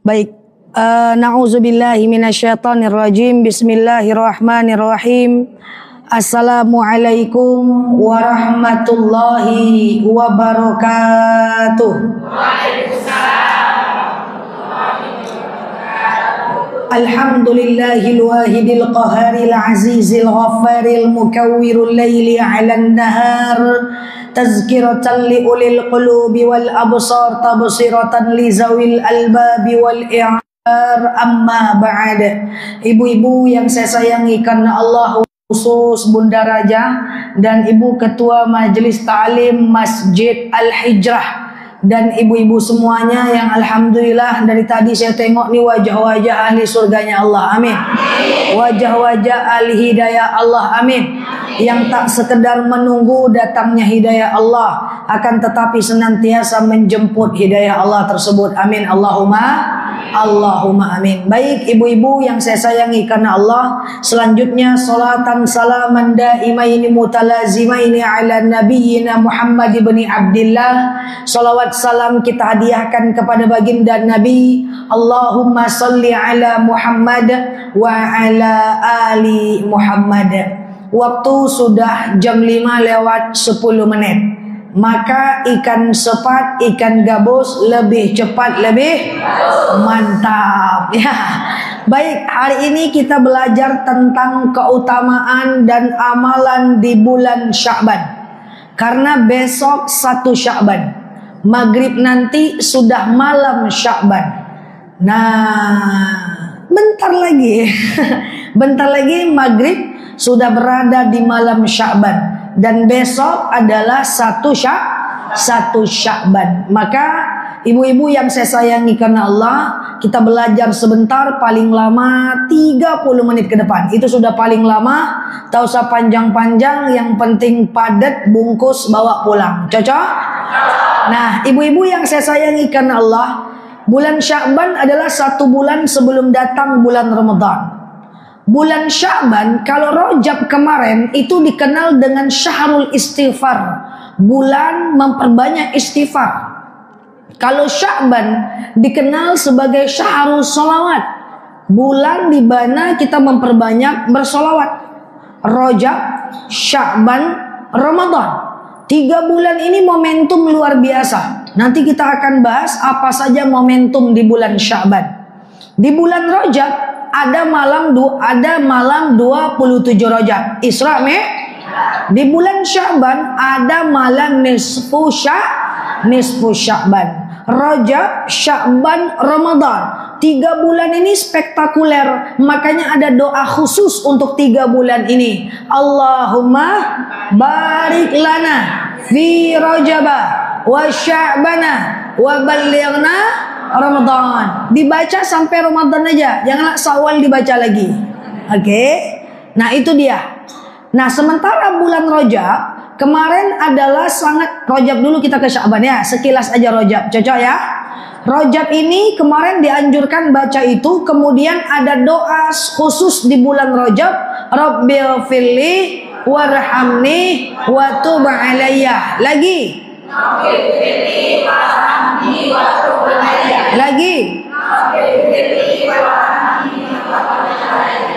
Baik, na'udzubillahi minasyaitonirrajim. Bismillahirrahmanirrahim. Assalamualaikum warahmatullahi wabarakatuh. Alhamdulillahil wahidil qaharil azizil ghaffaril mukawwirul laili 'alan nahar. Tazkiratan li ulil qulubi wal absar, tabsiratan li zawil albabi wal i'ar. Amma ba'd. Ibu-ibu yang saya sayangi karena Allah, khusus Bunda Raja dan Ibu Ketua Majelis Ta'lim Masjid Al-Hijrah, dan ibu-ibu semuanya yang alhamdulillah dari tadi saya tengok nih wajah-wajah ahli surganya Allah, amin. Wajah-wajah ahli hidayah Allah, amin. Yang tak sekedar menunggu datangnya hidayah Allah, akan tetapi senantiasa menjemput hidayah Allah tersebut, amin. Allahumma amin. Baik ibu-ibu yang saya sayangi karena Allah, selanjutnya salatan salaman daimaini mutalazimaini ala nabiyyina Muhammad ibn Abdillah. Salawat salam kita hadiahkan kepada baginda Nabi. Allahumma salli ala Muhammad wa ala ali Muhammad. Waktu sudah jam 5 lewat 10 menit. Maka ikan sepat, ikan gabus lebih cepat, lebih mantap ya. Baik, hari ini kita belajar tentang keutamaan dan amalan di bulan Sya'ban. Karena besok 1 Sya'ban, maghrib nanti sudah malam Sya'ban. Nah, bentar lagi bentar lagi maghrib sudah berada di malam Sya'ban. Dan besok adalah 1 Sya'ban. Maka ibu-ibu yang saya sayangi karena Allah, kita belajar sebentar, paling lama 30 menit ke depan. Itu sudah paling lama. Tak usah panjang-panjang, yang penting padat, bungkus, bawa pulang. Cocok? Nah, ibu-ibu yang saya sayangi karena Allah, bulan Sya'ban adalah 1 bulan sebelum datang bulan Ramadan. Bulan Sya'ban, kalau Rajab kemarin itu dikenal dengan Syahrul Istighfar, bulan memperbanyak istighfar. Kalau Sya'ban dikenal sebagai Syahrul Sholawat, bulan di mana kita memperbanyak bersolawat. Rajab, Sya'ban, Ramadan, 3 bulan ini momentum luar biasa. Nanti kita akan bahas apa saja momentum di bulan Sya'ban. Di bulan Rajab ada malam 27 Rajab, Isra Mi'raj. Di bulan Sya'ban ada malam nisfu Sya'ban. Rajab, Sya'ban, Ramadan. 3 bulan ini spektakuler. Makanya ada doa khusus untuk 3 bulan ini. Allahumma barik lana fi Rajaba wa Sya'bana wa ballighna Ramadan. Dibaca sampai Ramadan aja, janganlah Syawal dibaca lagi. Oke? Nah, itu dia. Nah, sementara bulan Rajab kemarin adalah sangat, Rajab dulu kita ke Sya'ban ya, sekilas aja Rajab, cocok ya. Rajab ini kemarin dianjurkan baca itu, kemudian ada doa khusus di bulan Rajab, Rabbil firli warhamni wa tub alayya. Lagi. Lagi.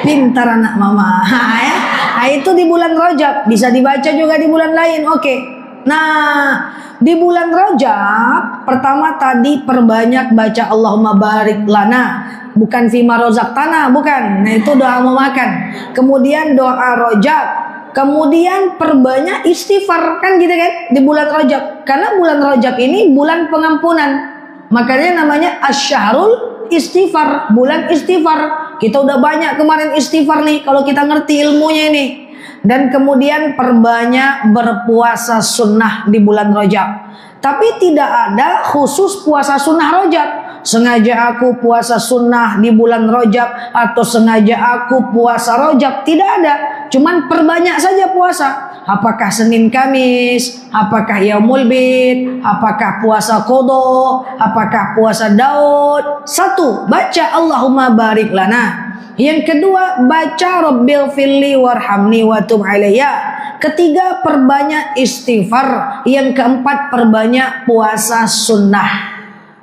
Pintar anak mama ya. Nah, itu di bulan Rajab, bisa dibaca juga di bulan lain. Oke. Nah, di bulan Rajab pertama tadi perbanyak baca Allahumma barik lana, bukan fima rozaqtana, bukan. Nah, itu doa mau makan. Kemudian doa Rajab. Kemudian perbanyak istighfar, kan gitu kan, di bulan Rajab. Karena bulan Rajab ini bulan pengampunan. Makanya namanya Asy-Syahrul Istighfar, bulan istighfar. Kita udah banyak kemarin istighfar nih kalau kita ngerti ilmunya ini. Dan kemudian perbanyak berpuasa sunnah di bulan Rajab. Tapi tidak ada khusus puasa sunnah Rajab. Sengaja aku puasa sunnah di bulan Rajab, atau sengaja aku puasa Rajab, tidak ada. Cuman perbanyak saja puasa. Apakah Senin Kamis, apakah Yaumul Bid, apakah puasa Qadha, apakah puasa Daud. 1, baca Allahumma barik lana. Yang kedua, baca Rabbil firli warhamni wa tub alayya. Ketiga, perbanyak istighfar. Yang keempat, perbanyak puasa sunnah.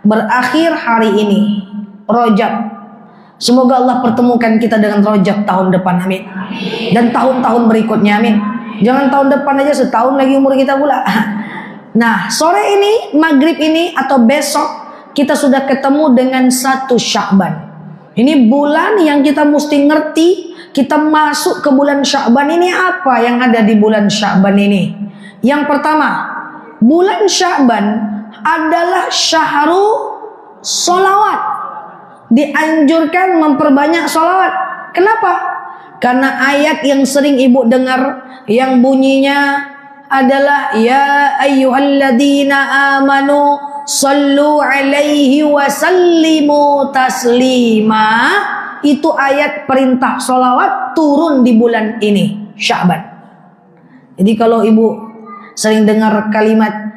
Berakhir hari ini Rajab. Semoga Allah pertemukan kita dengan Rajab tahun depan, amin. Dan tahun-tahun berikutnya, amin. Jangan tahun depan aja, setahun lagi umur kita pula. Nah, sore ini, maghrib ini atau besok kita sudah ketemu dengan 1 Sya'ban. Ini bulan yang kita mesti ngerti. Kita masuk ke bulan Sya'ban ini, apa yang ada di bulan Sya'ban ini? Yang pertama, bulan Sya'ban adalah syahrul sholawat. Dianjurkan memperbanyak sholawat. Kenapa? Karena ayat yang sering ibu dengar yang bunyinya adalah ya ayyuhalladzina amanu sallu alaihi wa sallimu taslima. Itu ayat perintah sholawat turun di bulan ini, Sya'ban. Jadi kalau ibu sering dengar kalimat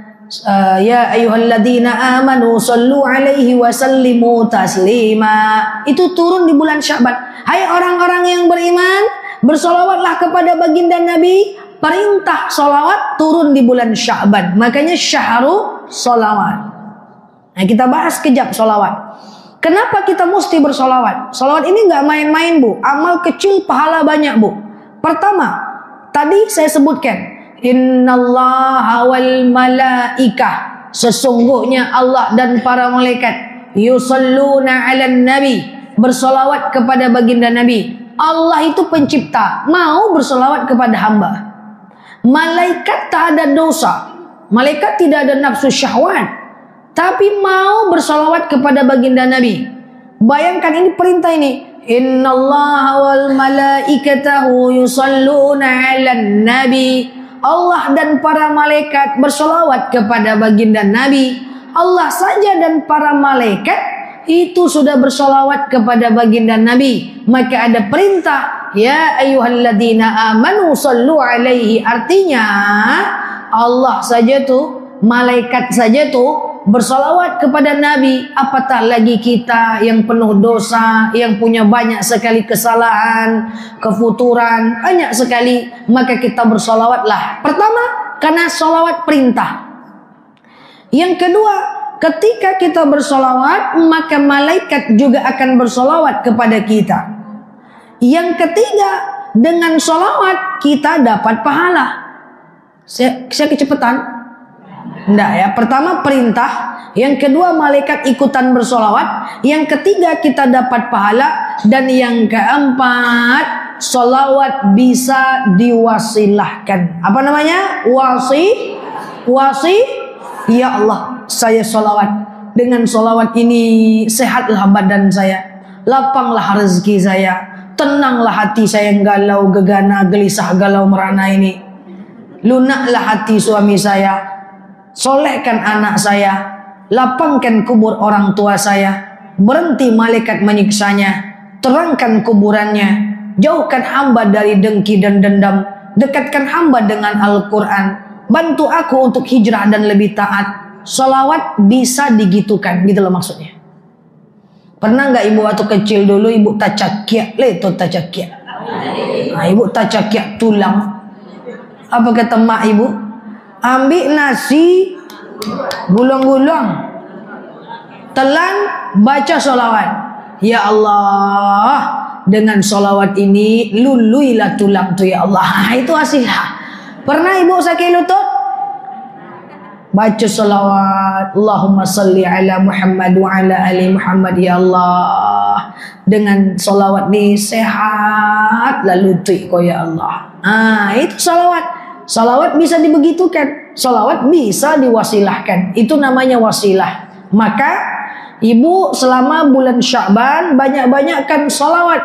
ya ayyuhalladzina amanu sallu alaihi wa sallimu taslima, itu turun di bulan Sya'ban. Hai orang-orang yang beriman, bersolawatlah kepada baginda Nabi. Perintah solawat turun di bulan Sya'ban. Makanya syahrul solawat. Nah, kita bahas kejap solawat. Kenapa kita mesti bersolawat? Solawat ini nggak main-main, Bu. Amal kecil, pahala banyak, Bu. Pertama, tadi saya sebutkan, innallaha wal malaikah, sesungguhnya Allah dan para malaikat, yusalluna 'alan nabi, bersolawat kepada baginda Nabi. Allah itu pencipta, mau bersolawat kepada hamba. Malaikat tak ada dosa, malaikat tidak ada nafsu syahwat, tapi mau bersolawat kepada baginda Nabi. Bayangkan ini perintah ini. Innallaha wal malaikatahu yusalluna 'alan nabi. Allah dan para malaikat bersolawat kepada baginda Nabi. Allah saja dan para malaikat itu sudah bersolawat kepada baginda Nabi. Maka ada perintah, ya ayyuhalladzina amanu sallu alaihi. Artinya Allah saja tuh, malaikat saja tuh bersolawat kepada Nabi, apatah lagi kita yang penuh dosa, yang punya banyak sekali kesalahan, kefuturan, banyak sekali. Maka kita bersolawatlah. Pertama, karena solawat perintah. Yang kedua, ketika kita bersolawat, maka malaikat juga akan bersolawat kepada kita. Yang ketiga, dengan solawat kita dapat pahala. Saya kecepatan? Enggak ya. Pertama perintah, yang kedua malaikat ikutan bersolawat, yang ketiga kita dapat pahala, dan yang keempat solawat bisa diwasilahkan. Apa namanya? Wasi. Ya Allah, saya solawat. Dengan solawat ini sehatlah badan saya, lapanglah rezeki saya, tenanglah hati saya yang galau, gegana, gelisah, galau merana ini. Lunaklah hati suami saya, solehkan anak saya, lapangkan kubur orang tua saya, berhenti malaikat menyiksanya, terangkan kuburannya, jauhkan hamba dari dengki dan dendam, dekatkan hamba dengan Al-Quran, bantu aku untuk hijrah dan lebih taat. Salawat bisa digitukan, gitu loh maksudnya. Pernah nggak ibu waktu kecil dulu ibu tacakia, leto tacakia, nah, ibu tacakia tulang, apa kata mak ibu? Ambil nasi, gulung-gulung, telan, baca solawat. Ya Allah, dengan solawat ini luluilah tulang tu ya Allah. Itu hasilnya. Pernah ibu sakit lutut? Baca solawat, Allahumma salli ala Muhammad wa ala ali Muhammad. Ya Allah, dengan solawat ni sehat lalu lutut ko ya Allah. Itu solawat. Salawat bisa dibegitukan, salawat bisa diwasilahkan. Itu namanya wasilah. Maka ibu selama bulan Sya'ban banyak-banyakkan salawat.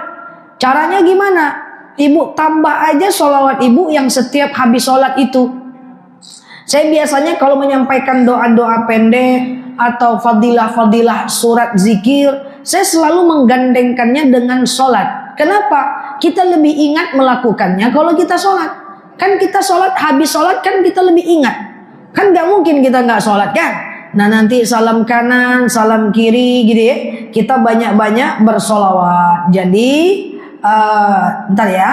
Caranya gimana? Ibu tambah aja salawat ibu yang setiap habis sholat itu. Saya biasanya kalau menyampaikan doa-doa pendek atau fadilah-fadilah surat zikir, saya selalu menggandengkannya dengan sholat. Kenapa? Kita lebih ingat melakukannya kalau kita sholat. Kan kita sholat, habis sholat kan kita lebih ingat. Kan gak mungkin kita gak sholat kan. Nah nanti salam kanan, salam kiri gitu ya. Kita banyak-banyak bersolawat. Jadi ntar ya.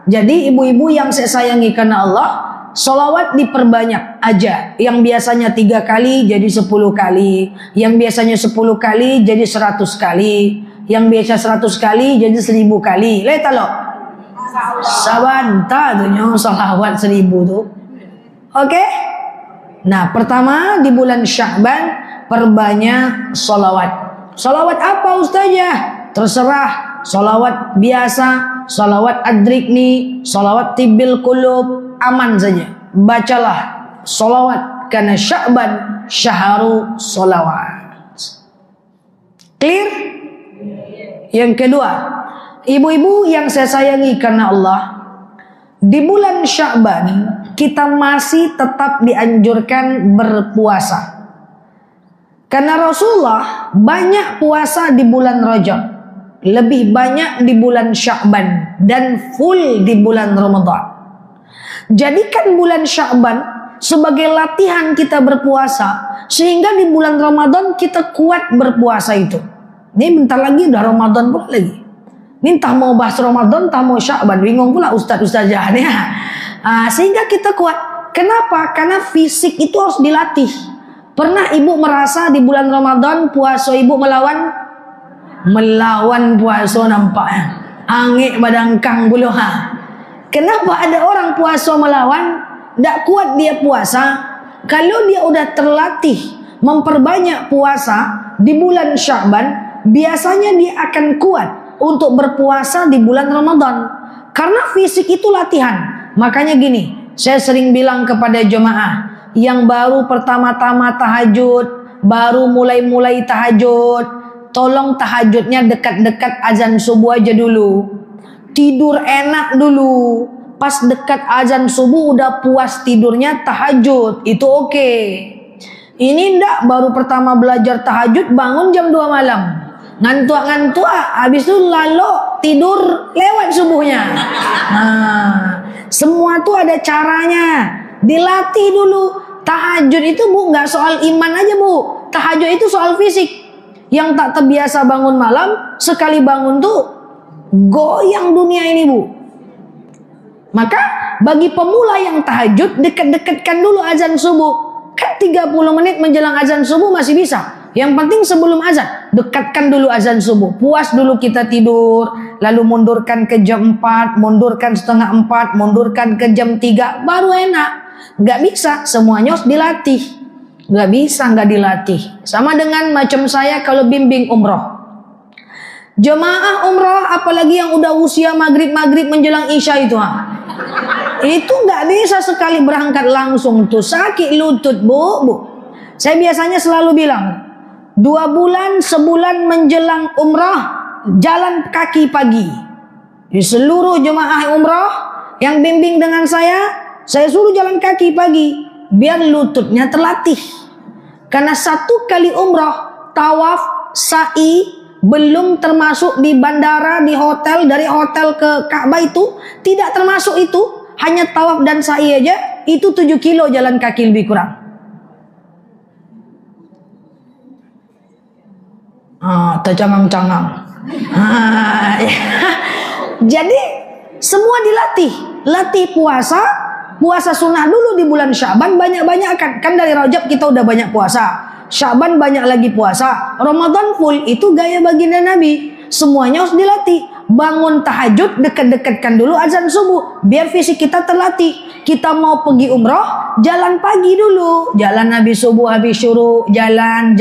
Jadi ibu-ibu yang saya sayangi karena Allah, Solawat diperbanyak aja. Yang biasanya 3 kali jadi 10 kali. Yang biasanya 10 kali jadi 100 kali. Yang biasa 100 kali jadi 1000 kali. Lihat lo. Sabanta tuh nyong solawat 1000 tuh. Oke? Nah, pertama di bulan Sya'ban perbanyak solawat. Solawat apa Ustazah? Terserah. Solawat biasa, solawat adrikni, solawat tibil kulub, aman saja. Bacalah solawat karena Sya'ban syaharu solawat. Clear? Yang kedua, ibu-ibu yang saya sayangi karena Allah, di bulan Sya'ban kita masih tetap dianjurkan berpuasa. Karena Rasulullah banyak puasa di bulan Rajab, lebih banyak di bulan Sya'ban, dan full di bulan Ramadan. Jadikan bulan Sya'ban sebagai latihan kita berpuasa, sehingga di bulan Ramadan kita kuat berpuasa itu. Ini bentar lagi udah Ramadan pula lagi. Ini entah mau bahas Ramadan, entah mau Sya'ban, bingung pula ustaz-ustazahnya. Sehingga kita kuat. Kenapa? Karena fisik itu harus dilatih. Pernah ibu merasa di bulan Ramadan puasa ibu melawan puasa nampaknya. Angik badangkang bulu Kenapa ada orang puasa melawan? Tidak kuat dia puasa. Kalau dia udah terlatih memperbanyak puasa di bulan Sya'ban, biasanya dia akan kuat untuk berpuasa di bulan Ramadan. Karena fisik itu latihan. Makanya gini, saya sering bilang kepada jemaah yang baru pertama-tama tahajud, baru mulai-mulai tahajud, tolong tahajudnya dekat-dekat azan subuh aja dulu. Tidur enak dulu. Pas dekat azan subuh udah puas tidurnya, tahajud. Itu oke. Ini ndak baru pertama belajar tahajud bangun jam 2 malam. Ngantuk-ngantuk, habis itu lalu tidur lewat subuhnya. Semua tuh ada caranya. Dilatih dulu. Tahajud itu bu nggak soal iman aja bu. Tahajud itu soal fisik. Yang tak terbiasa bangun malam, sekali bangun tuh goyang dunia ini bu. Maka bagi pemula yang tahajud, dekat-dekatkan dulu azan subuh. Kan 30 menit menjelang azan subuh masih bisa. Yang penting sebelum azan, dekatkan dulu azan subuh. Puas dulu kita tidur, lalu mundurkan ke jam 4, mundurkan setengah 4, mundurkan ke jam 3, baru enak. Nggak bisa, semuanya harus dilatih. Nggak bisa nggak dilatih. Sama dengan macam saya kalau bimbing umroh. Jemaah umroh apalagi yang udah usia maghrib menjelang isya itu itu nggak bisa sekali berangkat langsung tuh, sakit lutut bu. Saya biasanya selalu bilang 2 bulan sebulan menjelang umroh jalan kaki pagi. Di seluruh jemaah umroh yang bimbing dengan saya suruh jalan kaki pagi biar lututnya terlatih. Karena 1 kali umroh tawaf sa'i belum termasuk di bandara, di hotel, dari hotel ke Ka'bah itu tidak termasuk itu, hanya tawaf dan sa'i aja itu 7 kilo jalan kaki lebih kurang. Tercangang-cangang. Jadi semua dilatih. Latih puasa sunnah dulu di bulan Sya'ban banyak-banyak kan dari Rajab kita udah banyak puasa. Sya'ban banyak lagi puasa. Ramadan full itu gaya baginda Nabi. Semuanya harus dilatih. Bangun tahajud, dekat-dekatkan dulu azan subuh biar fisik kita terlatih. Kita mau pergi umroh, jalan pagi dulu. Jalan habis subuh, habis syuruk, jalan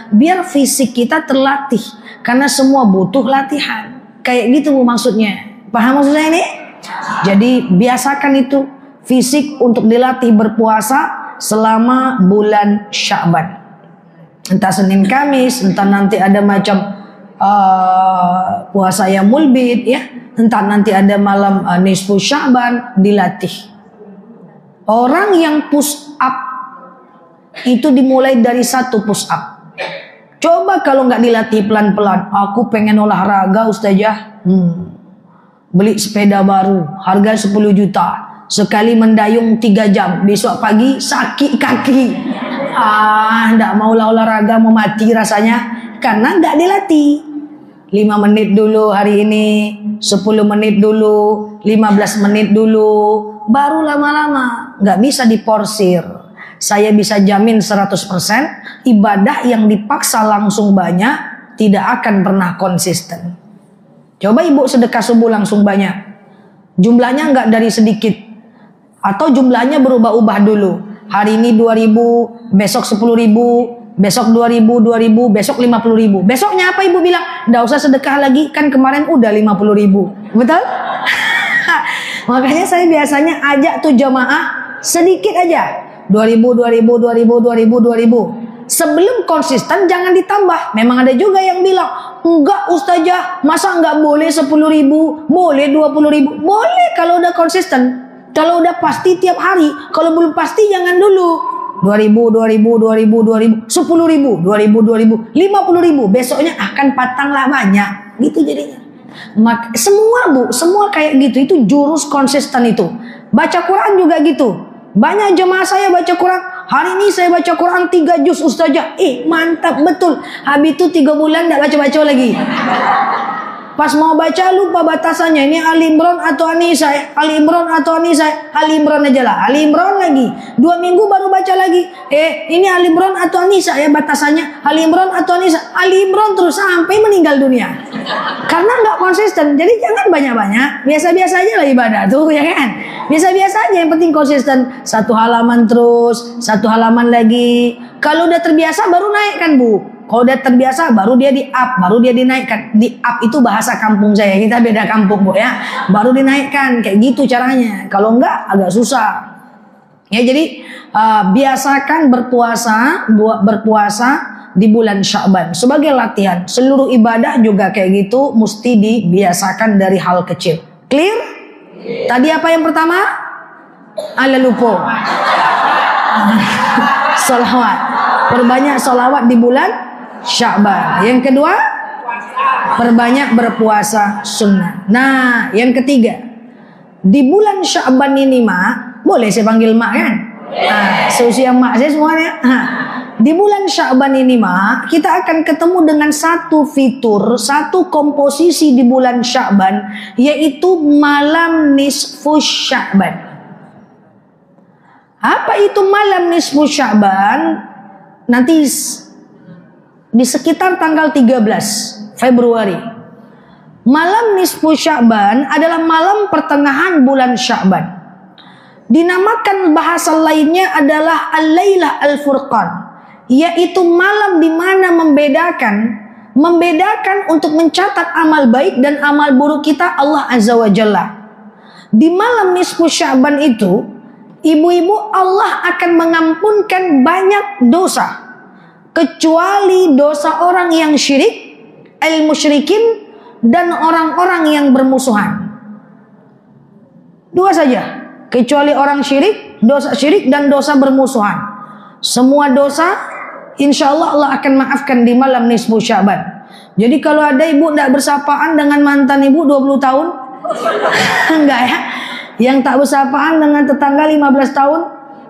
biar fisik kita terlatih. Karena semua butuh latihan. Kayak gitu maksudnya. Paham maksud saya ini? Jadi biasakan itu fisik untuk dilatih berpuasa selama bulan Sya'ban. Entah Senin Kamis, entah nanti ada macam puasa yang mulbid ya, entah nanti ada malam nisfu Sya'ban, dilatih. Orang yang push up itu dimulai dari 1 push up. Coba kalau nggak dilatih pelan-pelan. Aku pengen olahraga Ustazah, beli sepeda baru harga 10 juta. Sekali mendayung 3 jam, besok pagi sakit kaki. Nggak mau olahraga, mau mati rasanya karena nggak dilatih. 5 menit dulu hari ini, 10 menit dulu, 15 menit dulu, baru lama-lama. Nggak bisa diporsir. Saya bisa jamin 100% ibadah yang dipaksa langsung banyak tidak akan pernah konsisten. Coba ibu sedekah subuh langsung banyak, jumlahnya nggak dari sedikit, atau jumlahnya berubah-ubah dulu. Hari ini 2.000, besok 10.000, besok 2.000, besok 50.000. Besoknya apa ibu bilang? Nggak usah sedekah lagi, kan kemarin udah 50.000. Betul? Makanya saya biasanya ajak tuh jamaah sedikit aja. 2.000. Sebelum konsisten jangan ditambah. Memang ada juga yang bilang, enggak ustazah, masa enggak boleh 10.000, boleh 20.000. Boleh kalau udah konsisten. Kalau udah pasti tiap hari. Kalau belum pasti jangan dulu. 2.000, 10.000, 2.000, 50.000. Besoknya akan patanglah banyak. Gitu jadinya. Semua kayak gitu. Itu jurus konsisten itu. Baca Quran juga gitu. Banyak jemaah saya baca Quran. Hari ini saya baca Quran 3 juz ustazah. Mantap betul. Habis itu 3 bulan tidak baca-baca lagi. Pas mau baca lupa batasannya. Ini Ali Imran atau An-Nisa? Ali Imran atau An-Nisa? Ali Imran aja lah. Ali Imran lagi. 2 minggu baru baca lagi. Ini Ali Imran atau An-Nisa ya batasannya? Ali Imran atau An-Nisa? Ali Imran terus sampai meninggal dunia. Karena nggak konsisten. Jadi jangan banyak-banyak. Biasa-biasa aja lah ibadah tuh ya kan. Biasa-biasa aja, yang penting konsisten. 1 halaman terus, 1 halaman lagi. Kalau udah terbiasa baru naik kan Bu. Kalau udah terbiasa baru dia di up, baru dia dinaikkan. Di up itu bahasa kampung saya, kita beda kampung Bu ya. Baru dinaikkan, kayak gitu caranya. Kalau enggak agak susah. Ya jadi biasakan berpuasa di bulan Sya'ban sebagai latihan. Seluruh ibadah juga kayak gitu mesti dibiasakan dari hal kecil. Clear? Tadi apa yang pertama? Lupa. Salawat. Perbanyak salawat di bulan Sya'ban. Yang kedua, perbanyak berpuasa sunnah. Nah, yang ketiga, di bulan Sya'ban ini mak, boleh saya panggil mak kan? Seusia mak saya semuanya. Di bulan Sya'ban ini mak, kita akan ketemu dengan satu fitur, satu komposisi di bulan Sya'ban, yaitu malam nisfu Sya'ban. Apa itu malam nisfu Sya'ban? Nanti di sekitar tanggal 13 Februari. Malam nisfu Sya'ban adalah malam pertengahan bulan Sya'ban. Dinamakan bahasa lainnya adalah Al-Lailah Al-Furqan, yaitu malam di mana membedakan untuk mencatat amal baik dan amal buruk kita Allah Azza wa Jalla. Di malam nisfu Sya'ban itu, ibu-ibu, Allah akan mengampunkan banyak dosa, kecuali dosa orang yang syirik, al-musyrikin, dan orang-orang yang bermusuhan. 2 saja, kecuali orang syirik, dosa syirik, dan dosa bermusuhan. Semua dosa insya Allah Allah akan maafkan di malam nisfu Sya'ban. Jadi kalau ada ibu tidak bersapaan dengan mantan ibu 20 tahun, enggak ya? Yang tak bersapaan dengan tetangga 15 tahun,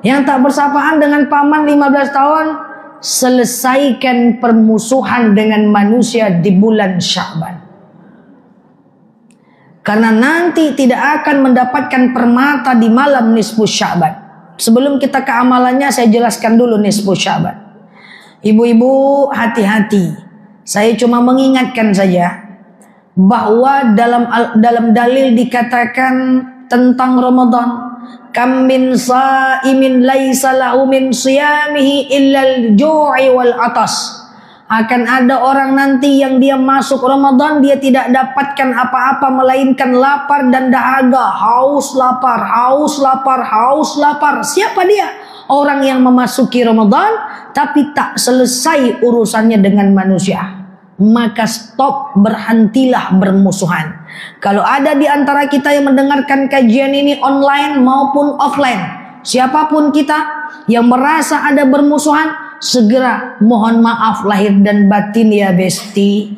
yang tak bersapaan dengan paman 15 tahun, selesaikan permusuhan dengan manusia di bulan Sya'ban. Karena nanti tidak akan mendapatkan permata di malam nisfu Sya'ban. Sebelum kita ke amalannya, saya jelaskan dulu nisfu Sya'ban. Ibu-ibu hati-hati. Saya cuma mengingatkan saja bahwa dalam dalil dikatakan tentang Ramadan, kam min sa'imin laisa lahu min siyamihi illal ju'i wal atas. Akan ada orang nanti yang dia masuk Ramadan, dia tidak dapatkan apa-apa melainkan lapar dan dahaga. Haus lapar, haus lapar, haus lapar. Siapa dia? Orang yang memasuki Ramadan tapi tak selesai urusannya dengan manusia. Maka stop, berhentilah bermusuhan. Kalau ada di antara kita yang mendengarkan kajian ini online maupun offline, siapapun kita yang merasa ada bermusuhan, segera mohon maaf lahir dan batin ya besti.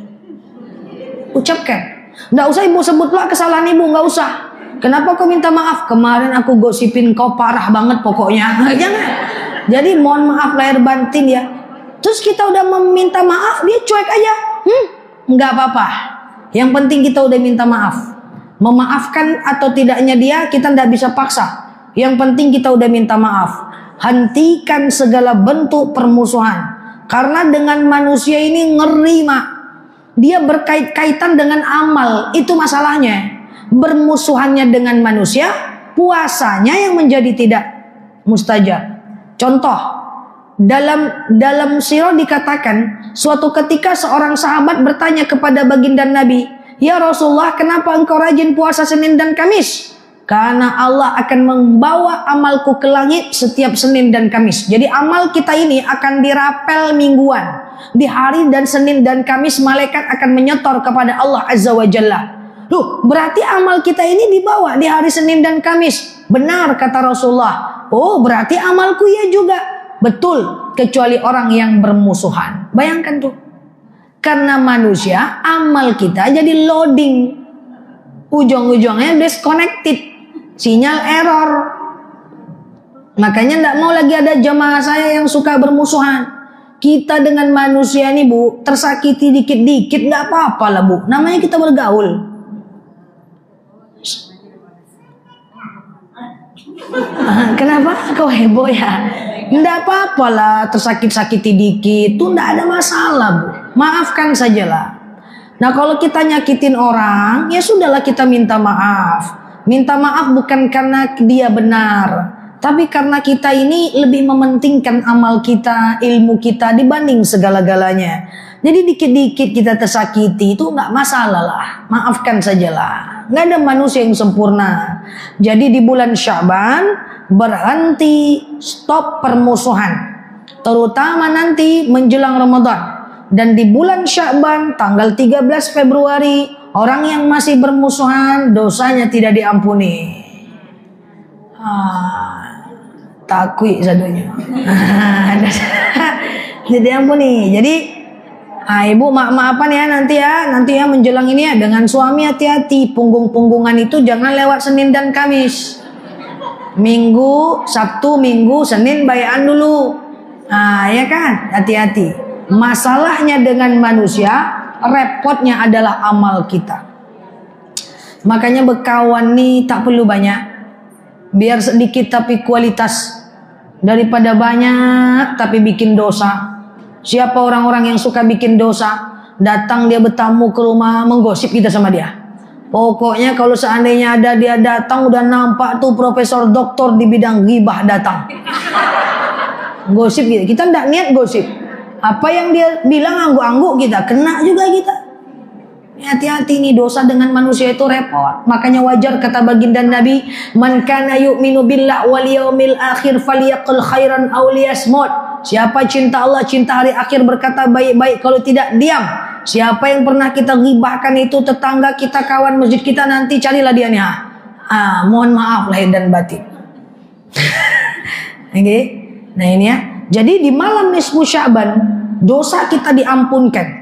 Ucapkan. Nggak usah ibu sebut pula kesalahan ibu, nggak usah. Kenapa kau minta maaf? Kemarin aku gosipin kau parah banget pokoknya. Jangan. Jadi mohon maaf lahir batin ya. Terus kita udah meminta maaf, dia cuek aja. Nggak apa-apa. Yang penting kita udah minta maaf. Memaafkan atau tidaknya dia kita tidak bisa paksa. Yang penting kita udah minta maaf. Hentikan segala bentuk permusuhan. Karena dengan manusia ini ngeri, Mak. Dia berkait-kaitan dengan amal. Itu masalahnya. Bermusuhannya dengan manusia, puasanya yang menjadi tidak mustajab. Contoh, dalam sirah dikatakan, suatu ketika seorang sahabat bertanya kepada baginda Nabi, "Ya Rasulullah, kenapa engkau rajin puasa Senin dan Kamis?" Karena Allah akan membawa amalku ke langit setiap Senin dan Kamis. Jadi amal kita ini akan dirapel mingguan. Di hari dan Senin dan Kamis malaikat akan menyetor kepada Allah Azza wa Jalla. Loh, berarti amal kita ini dibawa di hari Senin dan Kamis. Benar kata Rasulullah. Oh, berarti amalku ya juga. Betul, kecuali orang yang bermusuhan. Bayangkan tuh. Karena manusia, amal kita jadi loading. Ujung-ujungnya disconnected. Sinyal error. Makanya tidak mau lagi ada jamaah saya yang suka bermusuhan. Kita dengan manusia ini, Bu, tersakiti dikit-dikit nggak apa-apa lah, Bu. Namanya kita bergaul. Kenapa kau heboh ya? Nggak apa-apa lah, tersakiti dikit. Itu nggak ada masalah, Bu. Maafkan sajalah. Nah, kalau kita nyakitin orang, ya sudahlah kita minta maaf. Minta maaf bukan karena dia benar, tapi karena kita ini lebih mementingkan amal kita, ilmu kita dibanding segala-galanya. Jadi dikit-dikit kita tersakiti itu nggak masalah lah, maafkan sajalah. Nggak ada manusia yang sempurna. Jadi di bulan Sya'ban berhenti, stop permusuhan, terutama nanti menjelang Ramadan. Dan di bulan Sya'ban tanggal 13 Februari orang yang masih bermusuhan dosanya tidak diampuni. Takui sadunya. Tidak diampuni. Jadi ibu maaf-maafan ya nanti ya menjelang ini ya dengan suami hati-hati. Punggung-punggungan itu jangan lewat Senin dan Kamis. Minggu, Sabtu, Minggu, Senin bayan dulu. Ya kan? Hati-hati. Masalahnya dengan manusia, repotnya adalah amal kita. Makanya berkawan nih tak perlu banyak. Biar sedikit tapi kualitas. Daripada banyak tapi bikin dosa. Siapa orang-orang yang suka bikin dosa? Datang dia bertamu ke rumah, menggosip kita sama dia. Pokoknya kalau seandainya ada dia datang, udah nampak tuh profesor doktor di bidang ghibah datang. Gosip gitu. Kita tidak niat gosip. Apa yang dia bilang angguk-angguk kita, kena juga kita. Hati-hati nih, dosa dengan manusia itu repot. Makanya wajar kata baginda Nabi, "Man kana yu'minu billah wal yaumil akhir falyaqul khairan aw liyasmut." Siapa cinta Allah, cinta hari akhir berkata baik-baik, kalau tidak diam. Siapa yang pernah kita ghibahkan itu tetangga kita, kawan masjid kita, nanti carilah dia nih. Mohon maaf lahir dan batin. Okay? Nah ini ya. Jadi di malam nisfu Sya'ban dosa kita diampunkan.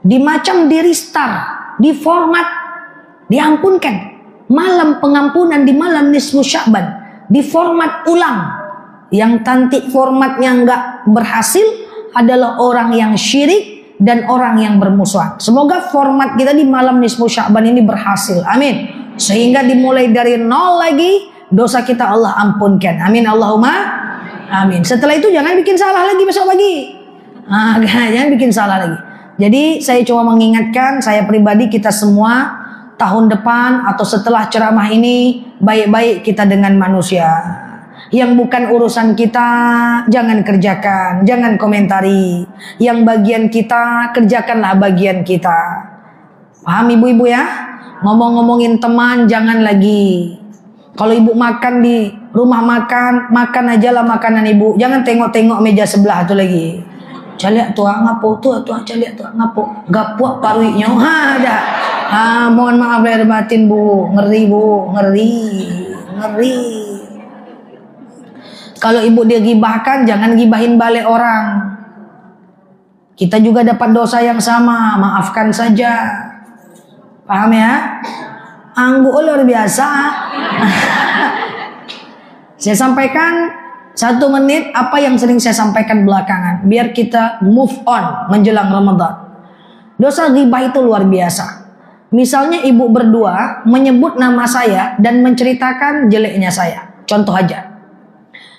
Di macam di restart, di format diampunkan. Malam pengampunan di malam nisfu Sya'ban di format ulang. Yang nanti formatnya nggak berhasil adalah orang yang syirik dan orang yang bermusuhan. Semoga format kita di malam nisfu Sya'ban ini berhasil. Amin. Sehingga dimulai dari nol lagi dosa kita Allah ampunkan. Amin Allahumma amin. Setelah itu jangan bikin salah lagi besok pagi. Jangan bikin salah lagi. Jadi saya cuma mengingatkan, saya pribadi, kita semua tahun depan atau setelah ceramah ini baik-baik kita dengan manusia. Yang bukan urusan kita jangan kerjakan, jangan komentari. Yang bagian kita kerjakanlah bagian kita. Paham ibu-ibu ya? Ngomong-ngomongin teman jangan lagi. Kalau ibu makan di rumah makan aja lah makanan ibu. Jangan tengok-tengok meja sebelah tu lagi. Caliak tuh ngapo tuh caliak tuh ngapo. Gapuak paruinya. Ada. Mohon maaf lahir batin Bu. Ngeri Bu, ngeri. Kalau ibu dia gibahkan, jangan gibahin balik orang. Kita juga dapat dosa yang sama, maafkan saja. Paham ya? Angguk luar biasa. Saya sampaikan 1 menit apa yang sering saya sampaikan belakangan, biar kita move on menjelang Ramadan. Dosa ghibah itu luar biasa. Misalnya ibu berdua menyebut nama saya dan menceritakan jeleknya saya. Contoh aja.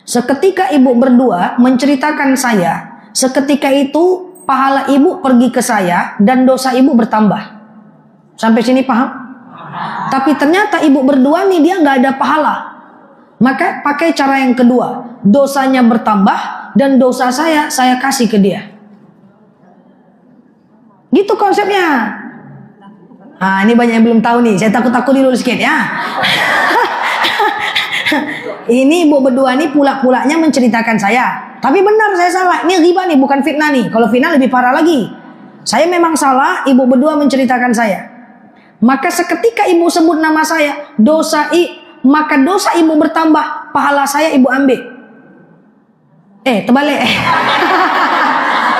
Seketika ibu berdua menceritakan saya, seketika itu pahala ibu pergi ke saya dan dosa ibu bertambah. Sampai sini paham? Tapi ternyata ibu berdua nih dia nggak ada pahala. Maka pakai cara yang kedua. Dosanya bertambah dan dosa saya kasih ke dia. Gitu konsepnya. Nah, ini banyak yang belum tahu nih. Saya takut-takut dulu sedikit ya. Ini ibu berdua nih pula-pulanya menceritakan saya. Tapi benar saya salah. Ini ghibah nih, bukan fitnah nih. Kalau fitnah lebih parah lagi. Saya memang salah, ibu berdua menceritakan saya. Maka seketika ibu sebut nama saya, maka dosa ibu bertambah, pahala saya ibu ambil. Terbalik.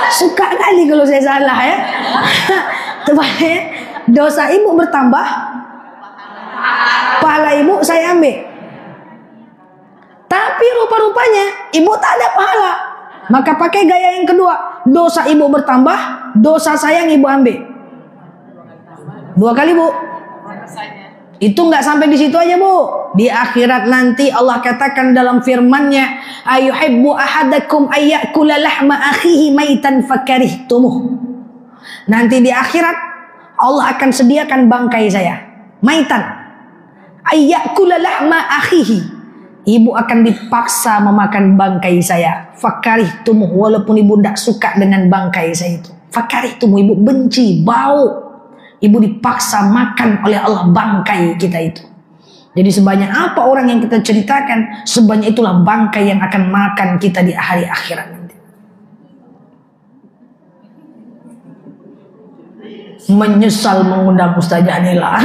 Suka kali kalau saya salah ya. Terbalik. Dosa ibu bertambah, pahala ibu saya ambil. Tapi rupa-rupanya ibu tak ada pahala. Maka pakai gaya yang kedua. Dosa ibu bertambah, dosa saya yang ibu ambil. 2 kali bu. Itu nggak sampai di situ aja bu. Di akhirat nanti Allah katakan dalam firman-Nya, ayuhibbu ahadakum ayyakula lahma akhihi maitan fakarihtumuh. Nanti di akhirat Allah akan sediakan bangkai saya, maitan. Ayyakula lahma akhihi. Ibu akan dipaksa memakan bangkai saya. Fakarihtumuh, walaupun ibu tidak suka dengan bangkai saya itu. Fakarihtumuh, ibu benci, bau. Ibu dipaksa makan oleh Allah bangkai kita itu. Jadi sebanyak apa orang yang kita ceritakan, sebanyak itulah bangkai yang akan makan kita di hari akhirat nanti. Menyesal mengundang Ustaz Janila.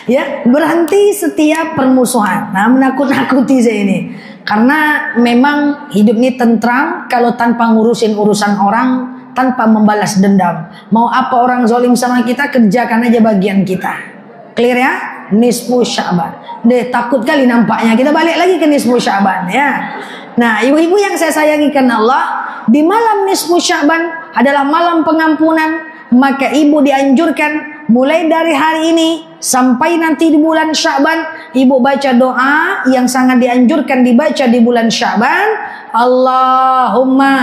Ya, berhenti setiap permusuhan. Nah, menakut-nakuti saya ini. Karena memang hidup ini tentram kalau tanpa ngurusin urusan orang, tanpa membalas dendam. Mau apa orang zalim sama kita, kerjakan aja bagian kita. Clear ya? Nisfu Sya'ban. Takut kali nampaknya. Kita balik lagi ke nisfu Sya'ban ya. Nah, ibu-ibu yang saya sayangi karena Allah, di malam nisfu Sya'ban adalah malam pengampunan. Maka ibu dianjurkan mulai dari hari ini sampai nanti di bulan Sya'ban, ibu baca doa yang sangat dianjurkan dibaca di bulan Sya'ban. Allahumma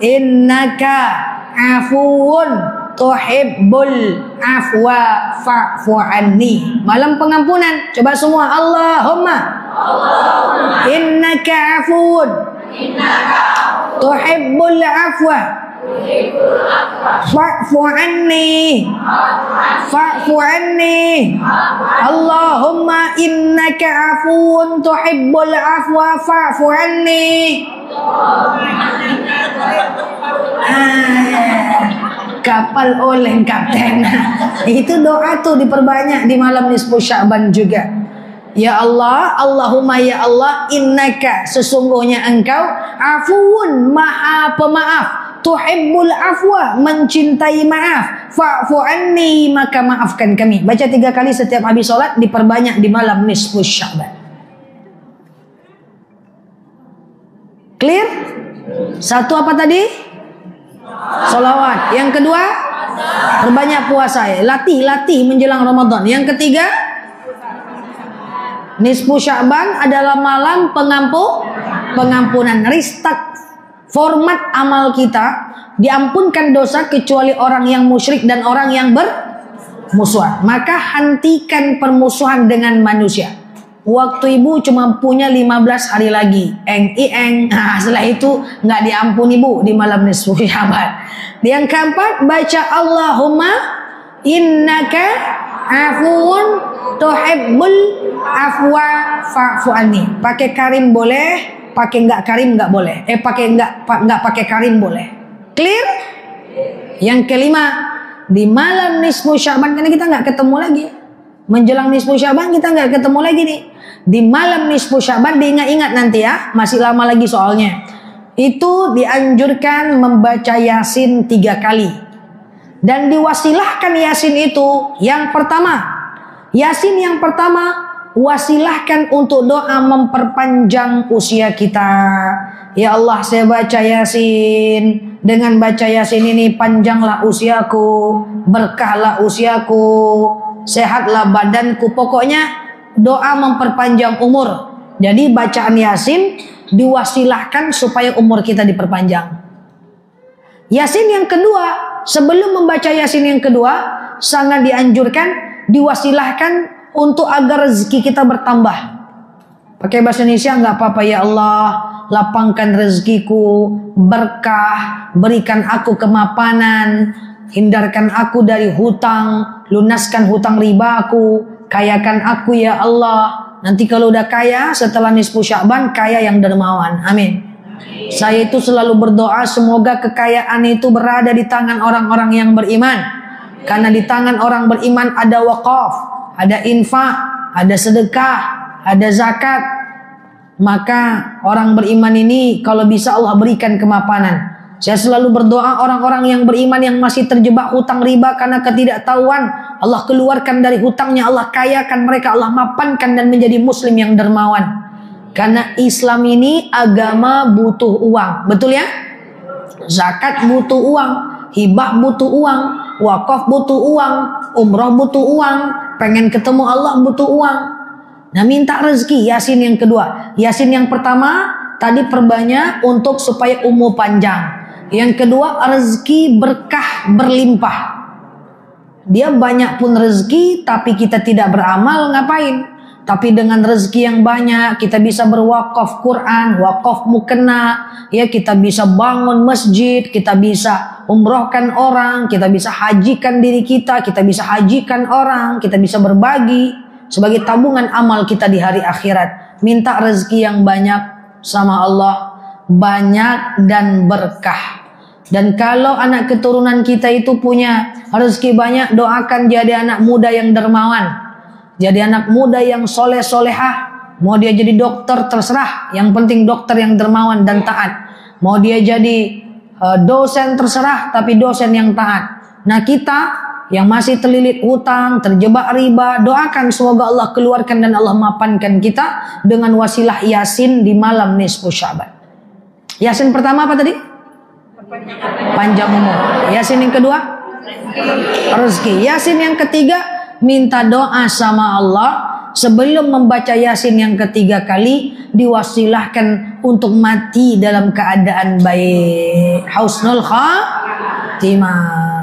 innaka afuun tuhibbul afwa fa'fu anni. Malam pengampunan. Coba semua, Allahumma innaka afuun tuhibbul afwa fa'fu anni. Fa'fu anni. Allahumma innaka afuun tuhibbul afwa fa'fu anni. Kapal oleng kapten. Itu doa tuh diperbanyak di malam nisfu Sya'ban juga. Ya Allah, Allahumma ya Allah, innaka, sesungguhnya engkau, afuun, maha pemaaf, tuhibbul afwa, mencintai maaf, fa'fu anni, maka maafkan kami. Baca 3 kali setiap habis sholat, diperbanyak di malam nisfu Sya'ban. Clear? Satu apa tadi? Salawat. Yang kedua, perbanyak puasa ya. Latih menjelang Ramadan. Yang ketiga, nisfu Sya'ban adalah malam pengampunan. Restart format amal kita. Diampunkan dosa kecuali orang yang musyrik dan orang yang bermusuhan. Maka hentikan permusuhan dengan manusia. Waktu ibu cuma punya 15 hari lagi. Nah, setelah itu nggak diampuni ibu di malam nisfu Sya'ban. Yang keempat, baca Allahumma innaka afuun tuhibbul afwa fa'fu anni. Pakai karim boleh, pakai nggak karim nggak boleh. Pakai nggak pakai karim boleh. Clear? Yang kelima, di malam nisfu Sya'ban karena kita nggak ketemu lagi. Menjelang nisfu Sya'ban kita nggak ketemu lagi nih. Di malam nisfu Sya'ban diingat-ingat nanti ya, masih lama lagi soalnya. Itu dianjurkan membaca Yasin 3 kali. Dan diwasilahkan Yasin itu yang pertama. Yasin yang pertama wasilahkan untuk doa memperpanjang usia kita. Ya Allah, saya baca Yasin. Dengan baca Yasin ini panjanglah usiaku, berkahlah usiaku, sehatlah badanku. Pokoknya doa memperpanjang umur. Jadi bacaan Yasin diwasilahkan supaya umur kita diperpanjang. Yasin yang kedua, sebelum membaca Yasin yang kedua, sangat dianjurkan, diwasilahkan untuk agar rezeki kita bertambah. Pakai bahasa Indonesia nggak apa-apa. Ya Allah, lapangkan rezekiku, berkah, berikan aku kemapanan, hindarkan aku dari hutang, lunaskan hutang ribaku, kayakan aku ya Allah. Nanti kalau udah kaya, setelah nisfu Sya'ban, kaya yang dermawan. Amin. Saya itu selalu berdoa semoga kekayaan itu berada di tangan orang-orang yang beriman. Karena di tangan orang beriman ada wakaf, ada infak, ada sedekah, ada zakat. Maka orang beriman ini kalau bisa Allah berikan kemapanan. Saya selalu berdoa orang-orang yang beriman yang masih terjebak hutang riba karena ketidaktahuan, Allah keluarkan dari hutangnya, Allah kayakan mereka, Allah mapankan dan menjadi muslim yang dermawan. Karena Islam ini agama butuh uang, betul ya? Zakat butuh uang, hibah butuh uang, wakaf butuh uang, umroh butuh uang, pengen ketemu Allah butuh uang. Nah, minta rezeki. Yasin yang kedua. Yasin yang pertama tadi perbanyak untuk supaya umur panjang. Yang kedua rezeki berkah berlimpah. Dia banyak pun rezeki tapi kita tidak beramal, ngapain? Tapi dengan rezeki yang banyak kita bisa berwakaf Quran, wakaf mukena, ya kita bisa bangun masjid, kita bisa umrohkan orang, kita bisa hajikan diri kita bisa hajikan orang, kita bisa berbagi sebagai tabungan amal kita di hari akhirat. Minta rezeki yang banyak sama Allah, banyak dan berkah. Dan kalau anak keturunan kita itu punya rezeki banyak, doakan jadi anak muda yang dermawan, jadi anak muda yang soleh solehah. Mau dia jadi dokter terserah, yang penting dokter yang dermawan dan taat. Mau dia jadi dosen terserah, tapi dosen yang taat. Nah, kita yang masih terlilit hutang, terjebak riba, doakan semoga Allah keluarkan dan Allah mapankan kita dengan wasilah Yasin di malam nisfu Sya'ban. Yasin pertama apa tadi? Panjang umur. Yasin yang kedua? Rezeki. Yasin yang ketiga, minta doa sama Allah sebelum membaca Yasin yang ketiga kali, diwasilahkan untuk mati dalam keadaan baik. Husnul khatimah.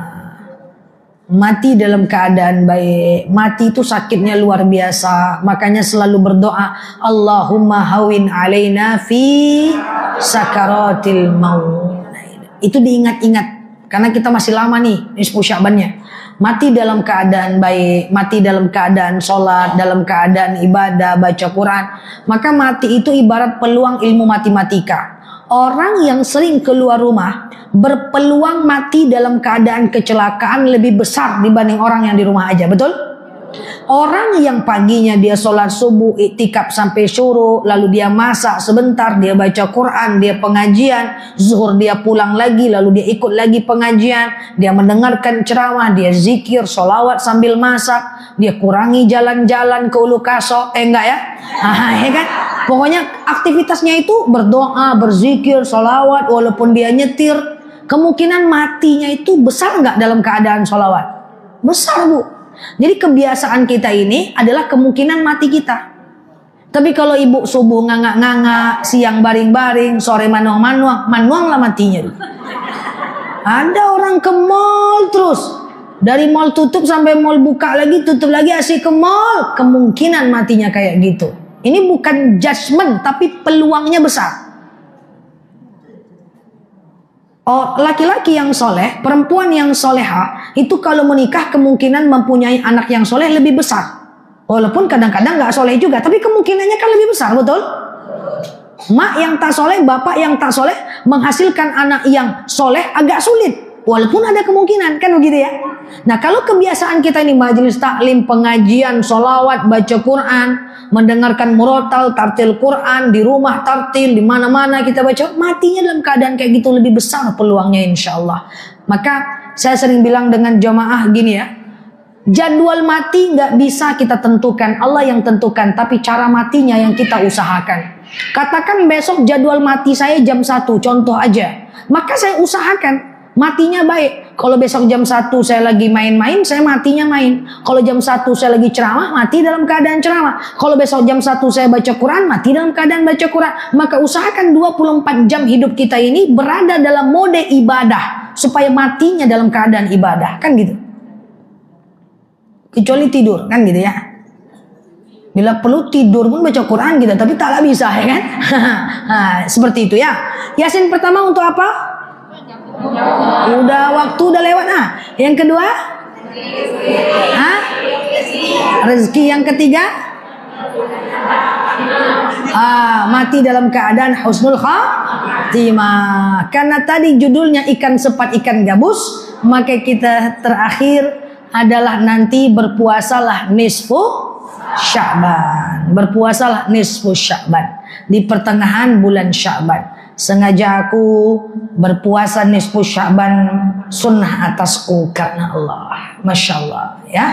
Mati dalam keadaan baik. Mati itu sakitnya luar biasa. Makanya selalu berdoa, Allahumma hawin alaina fi sakaratil maut. Itu diingat-ingat karena kita masih lama nih nisfu Sya'bannya. Mati dalam keadaan baik, mati dalam keadaan sholat, dalam keadaan ibadah, baca Quran. Maka mati itu ibarat peluang ilmu matematika. Orang yang sering keluar rumah berpeluang mati dalam keadaan kecelakaan lebih besar dibanding orang yang di rumah aja, betul? Orang yang paginya dia sholat subuh, iktikaf sampai syuruk, lalu dia masak sebentar, dia baca Quran, dia pengajian, zuhur dia pulang lagi, lalu dia ikut lagi pengajian, dia mendengarkan ceramah, dia zikir, sholawat sambil masak, dia kurangi jalan-jalan ke ulu kaso, enggak ya? Ya kan? Pokoknya aktivitasnya itu berdoa, berzikir, sholawat, walaupun dia nyetir, kemungkinan matinya itu besar nggak dalam keadaan sholawat? Besar, Bu. Jadi kebiasaan kita ini adalah kemungkinan mati kita. Tapi kalau ibu subuh ngangak-ngangak, siang baring-baring, sore manuang-manuang, manuang lah matinya. Ada orang ke mall terus, dari mall tutup sampai mall buka lagi, tutup lagi, asik ke mall, kemungkinan matinya kayak gitu. Ini bukan judgement, tapi peluangnya besar. Oh, laki-laki yang soleh, perempuan yang soleha, itu kalau menikah kemungkinan mempunyai anak yang soleh lebih besar. Walaupun kadang-kadang gak soleh juga, tapi kemungkinannya kan lebih besar, betul? Mak yang tak soleh, bapak yang tak soleh, menghasilkan anak yang soleh agak sulit. Walaupun ada kemungkinan, kan begitu ya? Nah, kalau kebiasaan kita ini majelis taklim, pengajian, sholawat, baca Quran, mendengarkan murotal, tartil Quran, di rumah tartil, di mana-mana kita baca, matinya dalam keadaan kayak gitu lebih besar peluangnya insya Allah. Maka saya sering bilang dengan jamaah gini ya, jadwal mati nggak bisa kita tentukan, Allah yang tentukan, tapi cara matinya yang kita usahakan. Katakan besok jadwal mati saya jam 1, contoh aja. Maka saya usahakan matinya baik. Kalau besok jam 1 saya lagi main-main, saya matinya main. Kalau jam 1 saya lagi ceramah, mati dalam keadaan ceramah. Kalau besok jam 1 saya baca Quran, mati dalam keadaan baca Quran. Maka usahakan 24 jam hidup kita ini berada dalam mode ibadah, supaya matinya dalam keadaan ibadah. Kan gitu. Kecuali tidur, kan gitu ya. Bila perlu tidur pun baca Quran gitu, tapi taklah bisa, ya kan? Nah, seperti itu ya. Yasin pertama untuk apa? Udah waktu udah lewat. Yang kedua? Rezeki. Yang ketiga? Mati dalam keadaan husnul khatimah. Karena tadi judulnya ikan sepat ikan gabus, maka kita terakhir adalah nanti berpuasalah nisfu Sya'ban. Berpuasalah nisfu Sya'ban, di pertengahan bulan Sya'ban. Sengaja aku berpuasa nisfu Sya'ban sunnah atasku karena Allah. Masya Allah ya.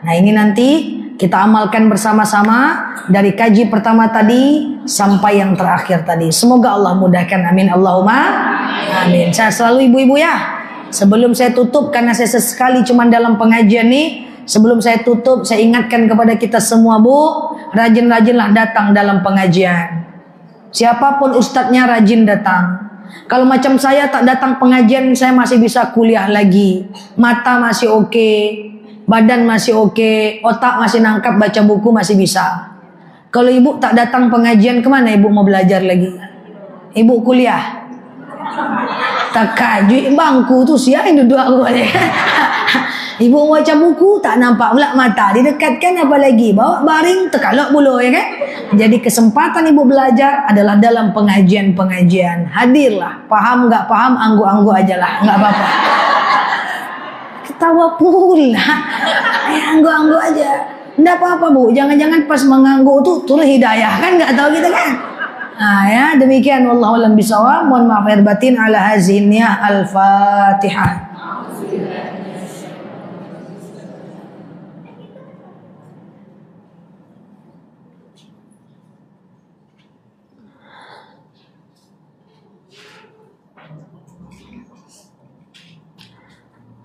Nah ini nanti kita amalkan bersama-sama dari kaji pertama tadi sampai yang terakhir tadi. Semoga Allah mudahkan, amin Allahumma amin. Saya selalu ibu-ibu ya, sebelum saya tutup, karena saya sesekali cuman dalam pengajian nih, sebelum saya tutup, saya ingatkan kepada kita semua, Bu, rajin-rajinlah datang dalam pengajian. Siapapun ustadznya rajin datang. Kalau macam saya tak datang pengajian, saya masih bisa kuliah lagi. Mata masih oke, badan masih oke, otak masih nangkap, baca buku masih bisa. Kalau ibu tak datang pengajian, kemana ibu mau belajar lagi? Ibu kuliah? Tak kaju bangku tu siapa yang duduk aku aja. Ibu baca buku tak nampak pula mata, didekatkan apa lagi, bawa baring terkalok bulu, ya kan? Jadi kesempatan ibu belajar adalah dalam pengajian-pengajian. Hadirlah, paham nggak paham, angguk-angguk aja lah, nggak apa-apa. Ketawa pula, angguk-angguk aja, nggak apa-apa Bu. Jangan-jangan pas mengangguk tuh turun hidayah, kan nggak tahu kita kan? Nah ya, demikian wallahu a'lam bishawab. Mohon maaf lahir batin. Ala hazinnya al-Fatihah.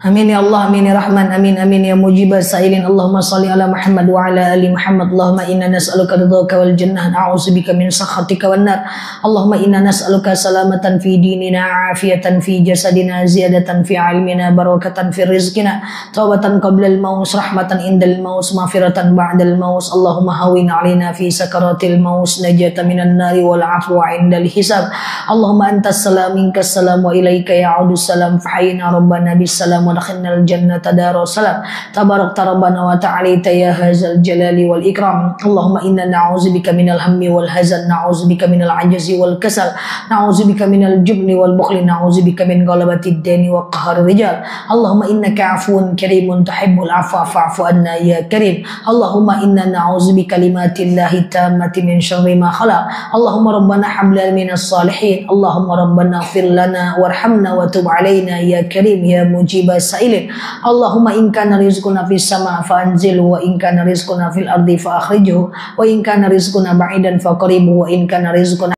Amin ya Allah, amin ya Rahman, amin amin ya mujibas sa'ilin. Allahumma salli ala Muhammad wa ala ali Muhammad. Allahumma inna nas'aluka ridhaka wal jannah, na'udzubika min sakhatika wan nar. Allahumma inna nas'aluka salamatan fi dinina, afiyatan fi jasadina, ziyadatan fi ilmina, barakatan fi rizqina, taubatan qabla al-maut, rahmatan indal maut, maghfiratan ba'dal maut. Allahumma hawin 'alaina fi sakaratil maut, najatan minan nari wal 'afwa 'indal hisab. Allahumma antas salam minkas salam wa ilaika ya'udus salam, fahayyina rabbana bis salam ودخلنا الجنة دار السلام. تبارك ربنا وتعالى يا هذا الجلال والإكرام. اللهم إنا نعوذ بك من الهم والحزن، نعوذ بك من العجز والكسل، نعوذ بك من الجبن والبخل، نعوذ بك من غلبة الدين وقهر الرجال. اللهم إنك عفو كريم تحب العفو فاعف عنا يا كريم. اللهم إنا نعوذ بكلمات الله التامة من شر ما خلق. اللهم ربنا هب لنا من الصالحين. اللهم ربنا اغفر لنا وارحمنا وتب علينا يا كريم يا مجيب السائلين. اللهم إن كان رزقنا في السماء فأنزله، وإن كان رزقنا في الأرض فأخرجه، وإن كان رزقنا بعيدا فقربه، وإن كان رزقنا